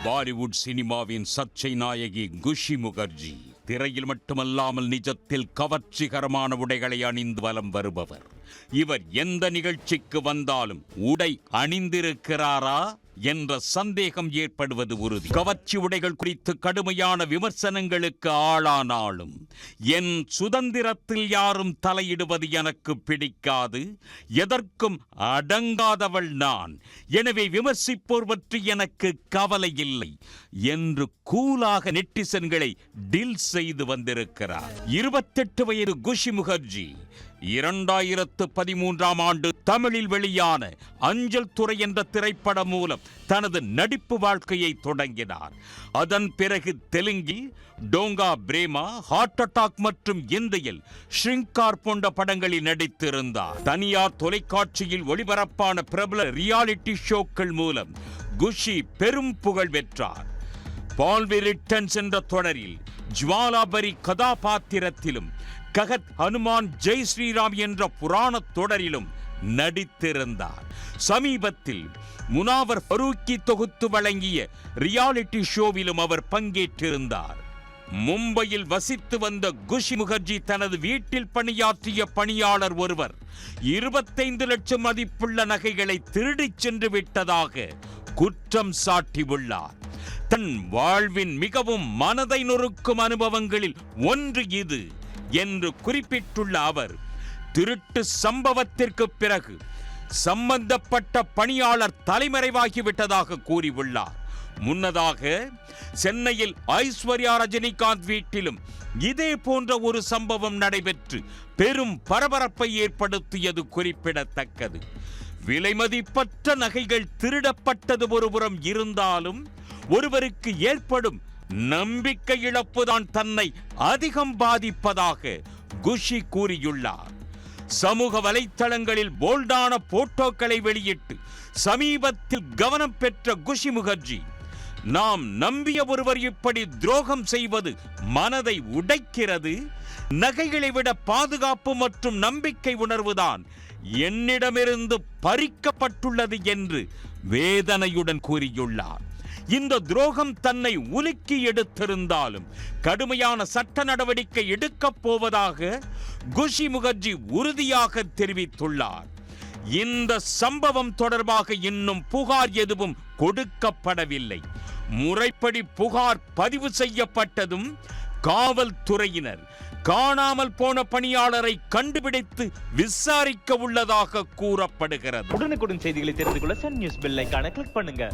பாலிவுட் சினிமாவின் சர்ச்சை நாயகி குஷி முகர்ஜி திரையில் மட்டுமல்லாமல் நிஜத்தில் கவர்ச்சிகரமான உடைகளை அணிந்து வலம் வருபவர். இவர் எந்த நிகழ்ச்சிக்கு வந்தாலும் உடை அணிந்திருக்கிறாரா என்ற சந்தேகம் ஏற்படுவது உறுதி. கவர்ச்சி உடைகள் குறித்து கடுமையான விமர்சனங்களுக்கு ஆளானாலும் என் சுதந்திரத்தில் யாரும் தலையிடுவது எனக்கு பிடிக்காது, எதற்கும் அடங்காதவள் நான், எனவே விமர்சிப்போர் பற்றி எனக்கு கவலை இல்லை என்று கூலாக நெட்டிசன்களை டில் செய்து வந்திருக்கிறார். 28 வயது குஷி முகர்ஜி 2013ஆம் ஆண்டு தமிழில் வெளியான அஞ்சல் துறை என்ற திரைப்படம் மூலம் தனது நடிப்பு வாழ்க்கையை தொடங்கினார். அதன் பிறகு தெலுங்கில் டோங்கா பிரேமா, ஹார்ட் அட்டாக் மற்றும் இந்தியில் ஷ்ரிங்கார் போன்ற படங்களில் நடித்திருந்தார். தனியார் தொலைக்காட்சியில் ஒளிபரப்பான பிரபல ரியாலிட்டி ஷோக்கள் மூலம் குஷி பெரும் புகழ் பெற்றார். பால்வி ரிட்டர்ன்ஸ் என்ற தொடரில் ஜுவாலாபரி கதாபாத்திரத்திலும் ககத் ஹனுமான் ஜெய் ஸ்ரீராம் என்ற புராண தொடரிலும் நடித்திருந்தார். சமீபத்தில் முனாவர் ஃபரூக்கி தொகுத்து வழங்கிய ரியாலிட்டி ஷோவிலும் அவர் பங்கேற்றிருந்தார். மும்பையில் வசித்து வந்த குஷி முகர்ஜி தனது வீட்டில் பணியாற்றிய பணியாளர் ஒருவர் 25 லட்சம் மதிப்புள்ள நகைகளை திருடிச் சென்று விட்டதாக குற்றம் சாட்டியுள்ளார். தன் வாழ்வின் மிகவும் மனதை நொறுக்கும் அனுபவங்களில் ஒன்று இது என்று குறிப்பிட்டுள்ள அவர், திருட்டு சம்பவத்திற்கு பிறகு சம்பந்தப்பட்ட பணியாளர் தலைமறைவாகிவிட்டதாக கூறியுள்ளார். முன்னதாக சென்னையில் ஐஸ்வர்யா ரஜினிகாந்த் வீட்டிலும் இதே போன்ற ஒரு சம்பவம் நடைபெற்று பெரும் பரபரப்பை ஏற்படுத்தியது குறிப்பிடத்தக்கது. விலைமதிப்பற்ற நகைகள் திருடப்பட்டது ஒருபுறம் இருந்தாலும் ஒருவருக்கு ஏற்படும் நம்பிக்கை இழப்புதான் தன்னை அதிகம் பாதிப்பதாக குஷி கூறியுள்ளார். சமூக வலைத்தளங்களில் போல்டான போட்டோக்களை வெளியிட்டு சமீபத்தில் கவனம் பெற்ற குஷி முகர்ஜி, நாம் நம்பிய ஒருவர் இப்படி துரோகம் செய்வது மனதை உடைக்கிறது. நகைகளை விட பாதுகாப்பு மற்றும் நம்பிக்கை உணர்வுதான் என்னிடமிருந்து பறிக்கப்பட்டுள்ளது என்று வேதனையுடன் கூறியுள்ளார். இந்த துரோகம் தன்னை உலுக்கி எடுத்திருந்தாலும் கடுமையான சட்ட நடவடிக்கை எடுக்கப் போவதாக குஷி முகர்ஜி உறுதியாக தெரிவித்துள்ளார். இந்த சம்பவம் தொடர்பாக இன்னும் புகார் எதுவும் கொடுக்கப்படவில்லை. முறைப்படி புகார் பதிவு செய்யப்பட்டதும் காவல்துறையினர் காணாமல் போன பணியாளரை கண்டுபிடித்து விசாரிக்க உள்ளதாக கூறப்படுகிறது. உடனுக்குடன் செய்திகளை தெரிந்து கொள்ள சன் நியூஸ் பெல் ஐகானை கிளிக் பண்ணுங்க.